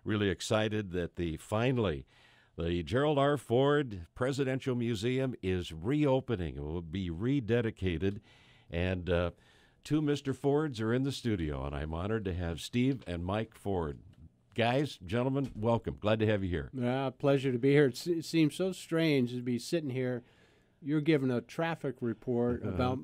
really excited that finally the Gerald R. Ford Presidential Museum is reopening. It will be rededicated, and two Mr. Fords are in the studio, and I'm honored to have Steve and Mike Ford. Guys, gentlemen, welcome. Glad to have you here. Pleasure to be here. It seems so strange to be sitting here. You're giving a traffic report about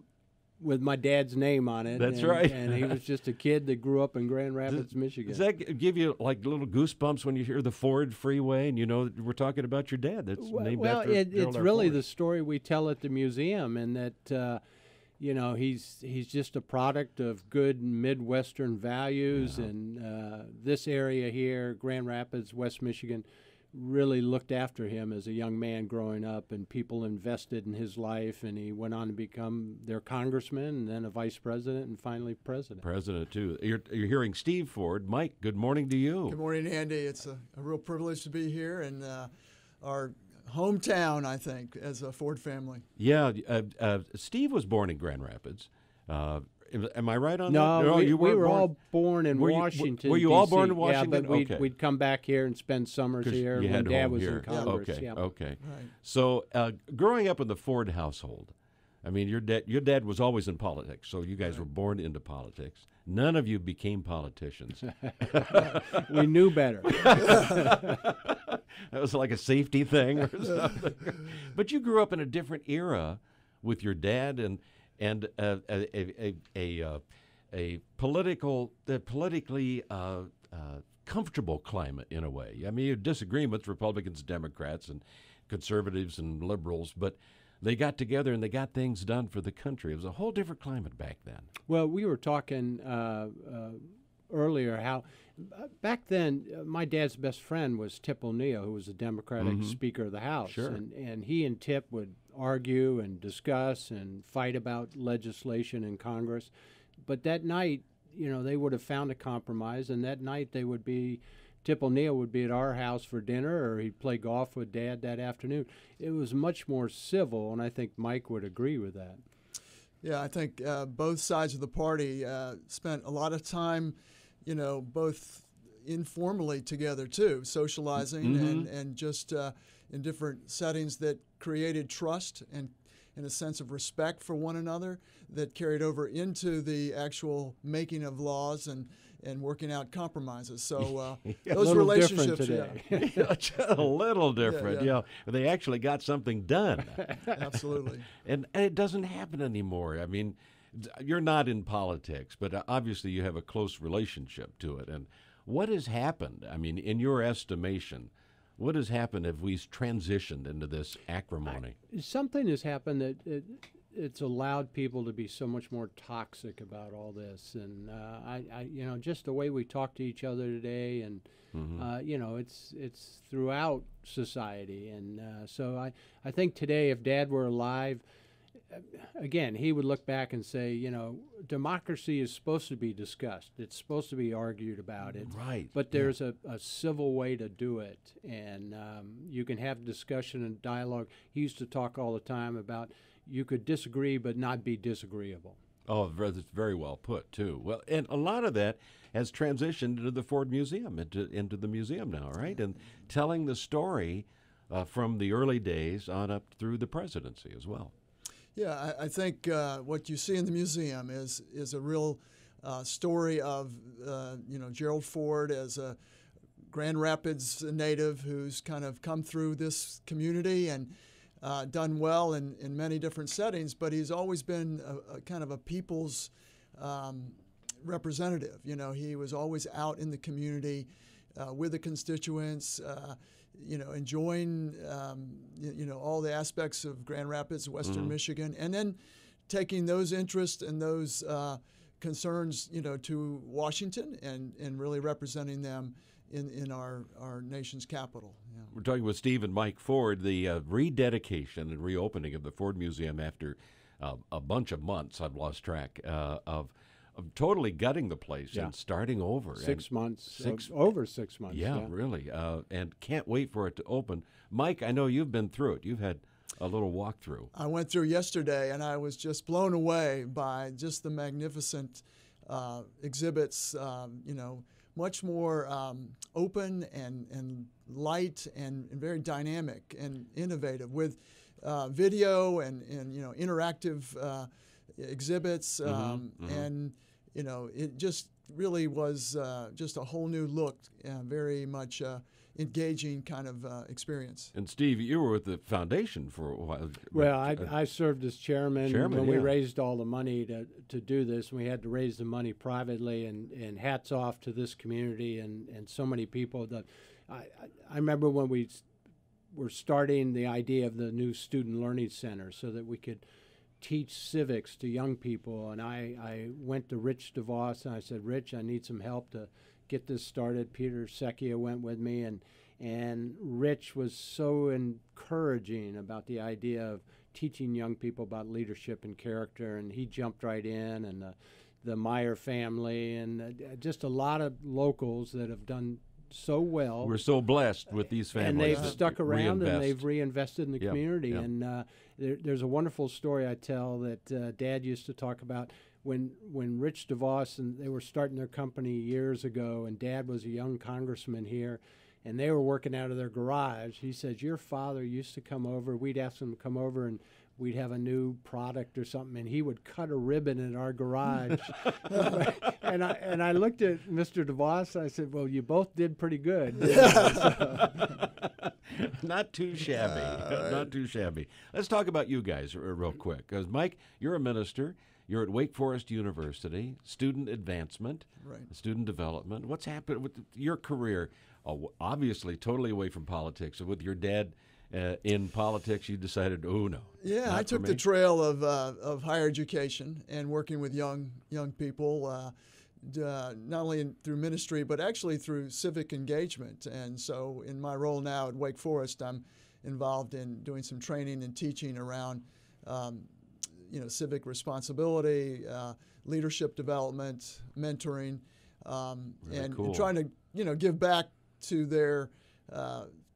with my dad's name on it. That's right. And he was just a kid that grew up in Grand Rapids, Michigan. Does that give you like little goosebumps when you hear the Ford Freeway and you know that we're talking about your dad? That's named after Gerald it's R. really Ford. the story we tell at the museum, and that he's just a product of good Midwestern values, and this area here, Grand Rapids, West Michigan, really looked after him as a young man growing up, and people invested in his life, and he went on to become their congressman and then a vice president and finally president. President, too. You're hearing Steve Ford. Mike, good morning to you. Good morning, Andy. It's a real privilege to be here in our hometown, I think, as a Ford family. Yeah, Steve was born in Grand Rapids. Am I right on that? No, we weren't were born? all born in Washington. Were you all DC. born in Washington? Yeah, but Okay. we'd come back here and spend summers here You when had Dad home was here. in Congress. Okay, Yeah. okay. Right. So growing up in the Ford household, I mean, your dad was always in politics, so you guys were born into politics. None of you became politicians. We knew better. That was like a safety thing or something. But you grew up in a different era with your dad and a politically comfortable climate in a way. I mean, you had disagreements, Republicans, Democrats, and conservatives and liberals, but they got together and they got things done for the country. It was a whole different climate back then. Well, we were talking earlier how back then my dad's best friend was Tip O'Neill, who was a Democratic Speaker of the House. Sure. And he and Tip would argue and discuss and fight about legislation in Congress. But that night, they would have found a compromise, and that night Tip O'Neill would be at our house for dinner, or he'd play golf with Dad that afternoon. It was much more civil, and I think Mike would agree with that. Yeah, I think both sides of the party spent a lot of time, both informally together too, socializing and just in different settings that created trust and a sense of respect for one another that carried over into the actual making of laws and working out compromises. So those relationships, A little different, Yeah. They actually got something done. Absolutely. And it doesn't happen anymore. I mean, you're not in politics, but obviously you have a close relationship to it. And what has happened? I mean, in your estimation, what has happened if we transitioned into this acrimony? Something has happened that it's allowed people to be so much more toxic about all this, and just the way we talk to each other today, and it's throughout society, and so I think today, if Dad were alive, again, he would look back and say, democracy is supposed to be discussed. It's supposed to be argued about it. Right. But there's a civil way to do it, and you can have discussion and dialogue. He used to talk all the time about you could disagree but not be disagreeable. Oh, that's very well put, too. Well, and a lot of that has transitioned into the Ford Museum, into the museum now, right? And telling the story from the early days on up through the presidency as well. Yeah, I think what you see in the museum is a real story of Gerald Ford as a Grand Rapids native who's kind of come through this community and done well in many different settings, but he's always been a kind of a people's representative. He was always out in the community with the constituents, enjoying all the aspects of Grand Rapids, Western Michigan, and then taking those interests and those concerns, to Washington and really representing them in our nation's capital. Yeah. We're talking with Steve and Mike Ford, the rededication and reopening of the Ford Museum after a bunch of months, I've lost track, of totally gutting the place and starting over. Over 6 months. Yeah, really. And can't wait for it to open. Mike, I know you've been through it. You've had a little walkthrough. I went through yesterday, and I was just blown away by just the magnificent exhibits, much more open and light and very dynamic and innovative with video and interactive exhibits and it just really was just a whole new look, very much engaging kind of experience. And Steve, you were with the foundation for a while. Well, I served as chairman when we raised all the money to do this. We had to raise the money privately, and hats off to this community and so many people. That I remember when we were starting the idea of the new Student Learning Center so that we could teach civics to young people. And I went to Rich DeVos and I said, Rich, I need some help to get this started. Peter Secchia went with me, and Rich was so encouraging about the idea of teaching young people about leadership and character, and he jumped right in, and the Meyer family, and just a lot of locals that have done so well. We're so blessed with these families. And they've stuck around and they've reinvested in the community. Yep. And there's a wonderful story I tell that Dad used to talk about when Rich DeVos and they were starting their company years ago, and Dad was a young congressman here, and they were working out of their garage. He says, your father used to come over. We'd ask him to come over, and we'd have a new product or something, and he would cut a ribbon in our garage. and I looked at Mr. DeVos, and I said, well, you both did pretty good. Not too shabby. Not too shabby. Let's talk about you guys real quick. Because, Mike, you're a minister. You're at Wake Forest University, student advancement, student development. What's happened with your career? Obviously, totally away from politics. So with your dad in politics, you decided, oh, no. Yeah, I took the trail of higher education and working with young people, not only through ministry, but actually through civic engagement. And so in my role now at Wake Forest, I'm involved in doing some training and teaching around civic responsibility, leadership development, mentoring, and trying to give back to their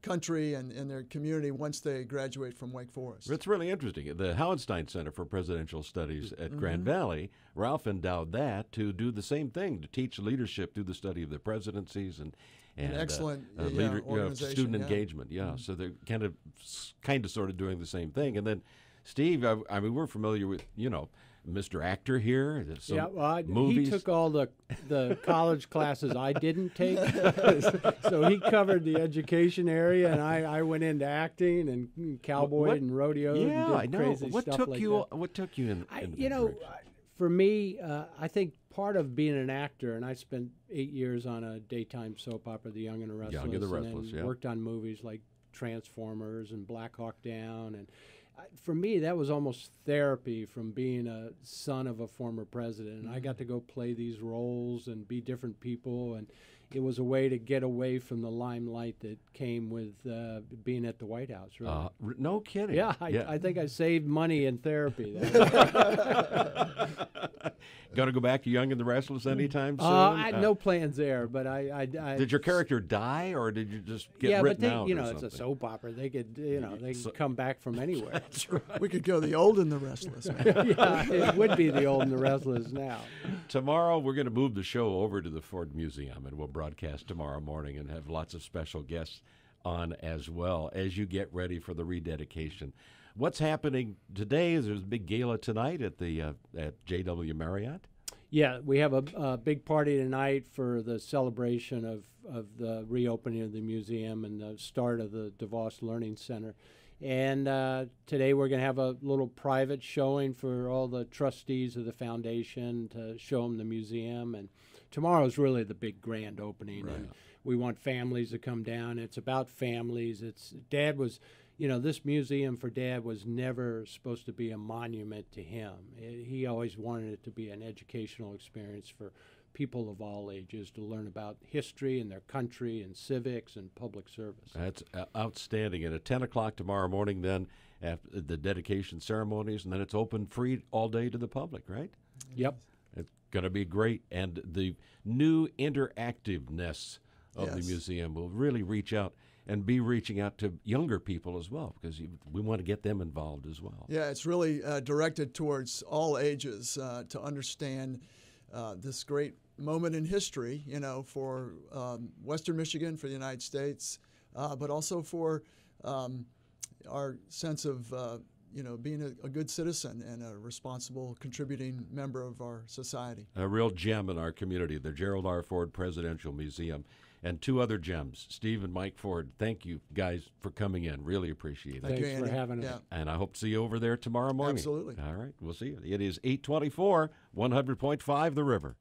country and their community once they graduate from Wake Forest. It's really interesting. The Hauenstein Center for Presidential Studies at Grand Valley, Ralph endowed that to do the same thing, to teach leadership through the study of the presidencies and excellent student engagement. Yeah, so they're kind of sort of doing the same thing. And then Steve, I mean, we're familiar with, Mr. Actor here. He took all the college classes I didn't take. So he covered the education area, and I went into acting and cowboy and rodeo and did crazy stuff like that. What took you in for me, I think part of being an actor, and I spent 8 years on a daytime soap opera, The Young and the Restless, and then worked on movies like Transformers and Black Hawk Down, and for me, that was almost therapy from being a son of a former president. And I got to go play these roles and be different people, and it was a way to get away from the limelight that came with being at the White House. Really. No kidding. Yeah, I think I saved money in therapy. Going to go back to Young and the Restless anytime soon? I had no plans there, but I did your character die, or did you just get written out? Yeah, but it's a soap opera. They could, they could come back from anywhere. That's right. We could go The Old and the Restless. Yeah, it would be The Old and the Restless now. Tomorrow, we're going to move the show over to the Ford Museum, and we'll broadcast tomorrow morning and have lots of special guests on as well as you get ready for the rededication. What's happening today? There's a big gala tonight at the at JW Marriott. Yeah, we have a big party tonight for the celebration of the reopening of the museum and the start of the DeVos Learning Center. And today we're going to have a little private showing for all the trustees of the foundation to show them the museum. And tomorrow's really the big grand opening. Right. And we want families to come down. It's about families. Dad was, this museum for Dad was never supposed to be a monument to him. He always wanted it to be an educational experience for people of all ages to learn about history and their country and civics and public service. That's outstanding. And at 10 o'clock tomorrow morning then, after the dedication ceremonies, and then it's open free all day to the public, right? Yep. It's going to be great. And the new interactiveness of the museum will really reach out and be reaching out to younger people as well, because we want to get them involved as well. Yeah, it's really directed towards all ages to understand this great moment in history, for Western Michigan, for the United States, but also for our sense of being a good citizen and a responsible, contributing member of our society. A real gem in our community, the Gerald R. Ford Presidential Museum. And 2 other gems, Steve and Mike Ford. Thank you, guys, for coming in. Really appreciate it. Thanks for having us. Yeah. And I hope to see you over there tomorrow morning. Absolutely. All right, we'll see you. It is 8:24, 100.5 The River.